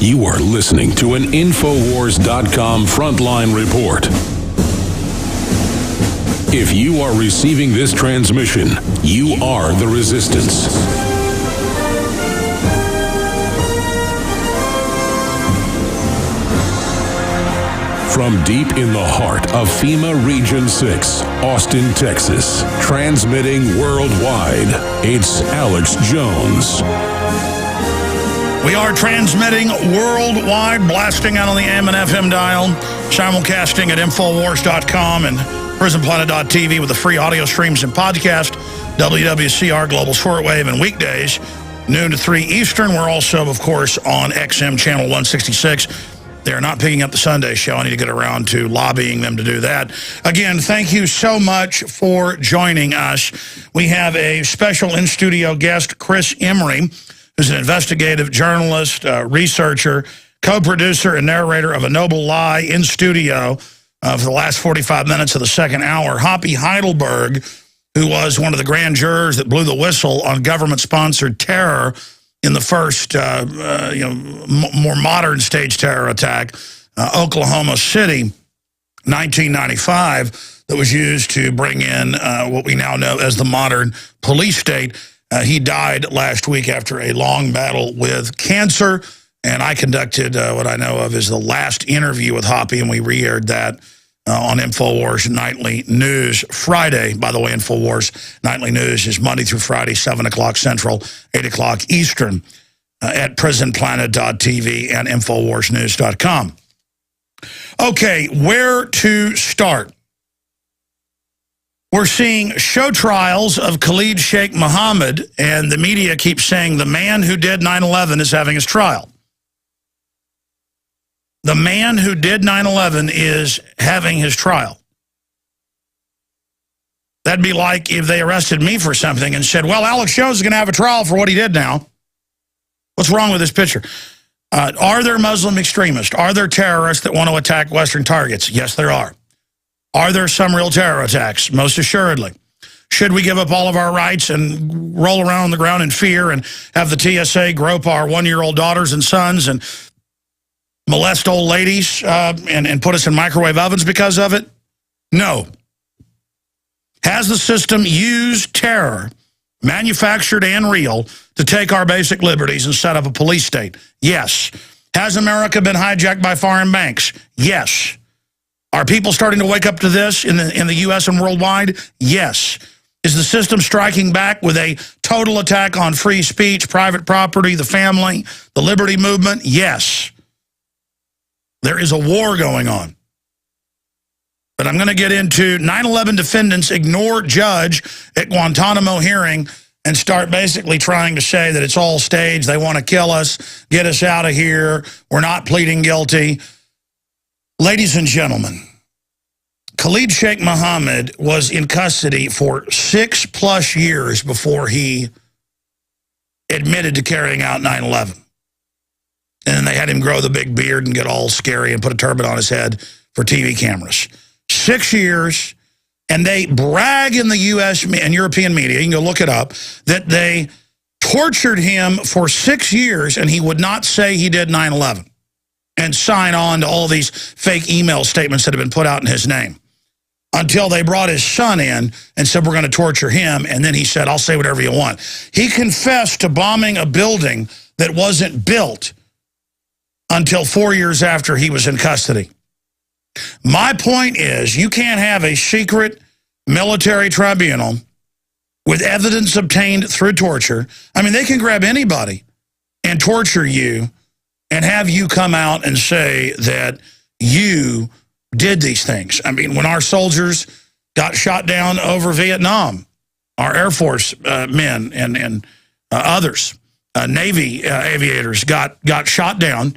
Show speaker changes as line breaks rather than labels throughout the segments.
You are listening to an Infowars.com frontline report. If you are receiving this transmission, you are the resistance. From deep in the heart of FEMA Region 6, Austin, Texas, transmitting worldwide, it's Alex Jones.
We are transmitting worldwide, blasting out on the AM and FM dial, simulcasting at Infowars.com and PrisonPlanet.tv with the free audio streams and podcast, WWCR Global Shortwave, and weekdays, noon to 3 Eastern. We're also, of course, on XM Channel 166. They're not picking up the Sunday show. I need to get around to lobbying them to do that. Again, thank you so much for joining us. We have a special in-studio guest, Chris Emery, who's an investigative journalist, researcher, co-producer, and narrator of A Noble Lie in studio for the last 45 minutes of the second hour. Hoppy Heidelberg, who was one of the grand jurors that blew the whistle on government-sponsored terror in the first, more modern stage terror attack, Oklahoma City, 1995, that was used to bring in what we now know as the modern police state. He died last week after a long battle with cancer, and I conducted what I know of as the last interview with Hoppy, and we re-aired that on InfoWars Nightly News Friday. By the way, InfoWars Nightly News is Monday through Friday, 7 o'clock Central, 8 o'clock Eastern, at PrisonPlanet.tv and InfoWarsNews.com. Okay, where to start? We're seeing show trials of Khalid Sheikh Mohammed, and the media keeps saying the man who did 9/11 is having his trial. The man who did 9/11 is having his trial. That'd be like if they arrested me for something and said, well, Alex Jones is going to have a trial for what he did now. What's wrong with this picture? Are there Muslim extremists? Are there terrorists that want to attack Western targets? Yes, there are. Are there some real terror attacks? Most assuredly. Should we give up all of our rights and roll around on the ground in fear and have the TSA grope our one-year-old daughters and sons and molest old ladies and put us in microwave ovens because of it? No. Has the system used terror, manufactured and real, to take our basic liberties and set up a police state? Yes. Has America been hijacked by foreign banks? Yes. Are people starting to wake up to this in the U.S. and worldwide? Yes. Is the system striking back with a total attack on free speech, private property, the family, the liberty movement? Yes. There is a war going on. But I'm going to get into 9/11 defendants ignore judge at Guantanamo hearing and start basically trying to say that it's all staged. They want to kill us, get us out of here. We're not pleading guilty. Ladies and gentlemen, Khalid Sheikh Mohammed was in custody for 6+ years before he admitted to carrying out 9/11. And then they had him grow the big beard and get all scary and put a turban on his head for TV cameras. 6 years, and they brag in the U.S. and European media, you can go look it up, that they tortured him for 6 years and he would not say he did 9/11. And sign on to all these fake email statements that have been put out in his name. Until they brought his son in and said, we're going to torture him. And then he said, I'll say whatever you want. He confessed to bombing a building that wasn't built until 4 years after he was in custody. My point is, you can't have a secret military tribunal with evidence obtained through torture. I mean, they can grab anybody and torture you and have you come out and say that you did these things. I mean, when our soldiers got shot down over Vietnam, our Air Force men and others, Navy aviators got shot down.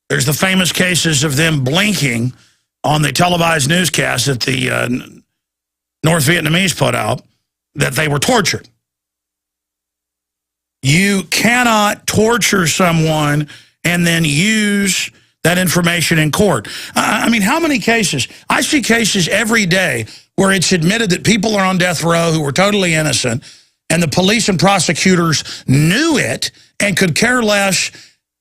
There's the famous cases of them blinking on the televised newscast that the North Vietnamese put out that they were tortured. You cannot torture someone and then use that information in court. I mean, how many cases? I see cases every day where it's admitted that people are on death row who were totally innocent, and the police and prosecutors knew it and could care less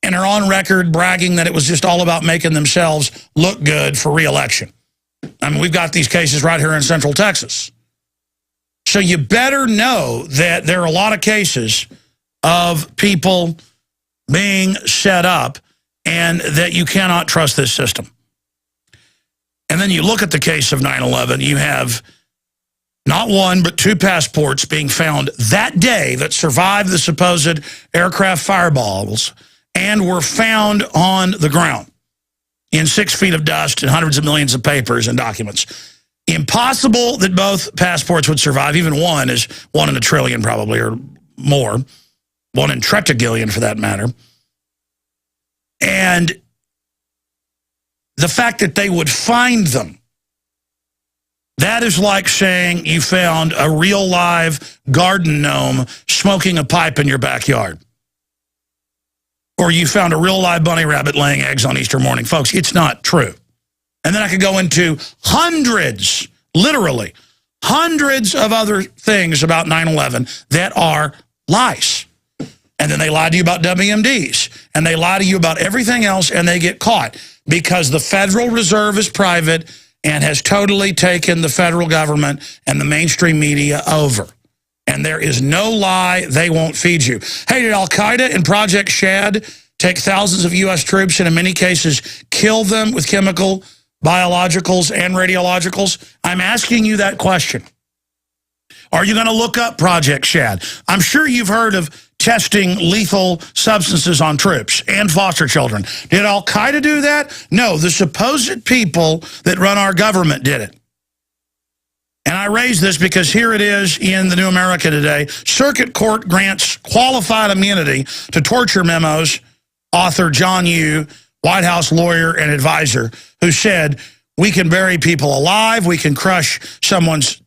and are on record bragging that it was just all about making themselves look good for re-election. I mean, we've got these cases right here in Central Texas. So you better know that there are a lot of cases of people being set up and that you cannot trust this system. And then you look at the case of 9/11, you have not one but two passports being found that day that survived the supposed aircraft fireballs and were found on the ground in 6 feet of dust and hundreds of millions of papers and documents. Impossible that both passports would survive. Even one is 1 in a trillion probably, or more. 1 in tretagillion for that matter. And the fact that they would find them, that is like saying you found a real live garden gnome smoking a pipe in your backyard. Or you found a real live bunny rabbit laying eggs on Easter morning. Folks, it's not true. And then I could go into hundreds, literally, hundreds of other things about 9/11 that are lies. And then they lie to you about WMDs. And they lie to you about everything else, and they get caught. Because the Federal Reserve is private and has totally taken the federal government and the mainstream media over. And there is no lie they won't feed you. Hey, did Al-Qaeda and Project Shad take thousands of U.S. troops and in many cases kill them with chemical, biologicals, and radiologicals? I'm asking you that question. Are you going to look up Project Shad? I'm sure you've heard of testing lethal substances on troops and foster children. Did Al-Qaeda do that? No, the supposed people that run our government did it. And I raise this because here it is in the New America today. Circuit Court grants qualified immunity to torture memos author John Yoo, White House lawyer and advisor, who said, we can bury people alive, we can crush someone's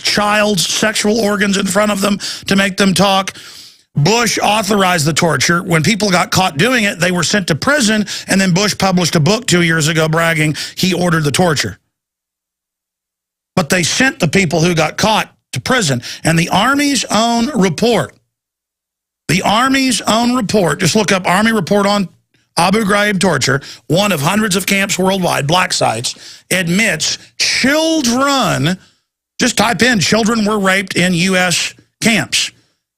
child's sexual organs in front of them to make them talk. Bush authorized the torture. When people got caught doing it, they were sent to prison, and then Bush published a book 2 years ago bragging he ordered the torture. But they sent the people who got caught to prison. And the Army's own report, just look up Army report on Abu Ghraib torture, one of hundreds of camps worldwide, black sites, admits children, just type in children were raped in U.S. camps.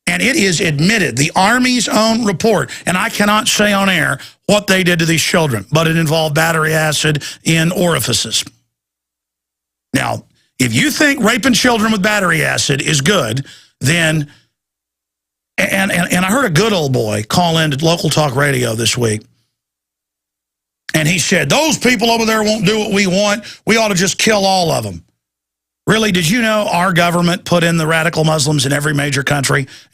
And it is admitted, the Army's own report, and I cannot say on air what they did to these children, but it involved battery acid in orifices. Now, if you think raping children with battery acid is good, then, and I heard a good old boy call into local talk radio this week, and he said, those people over there won't do what we want. We ought to just kill all of them. Really, did you know our government put in the radical Muslims in every major country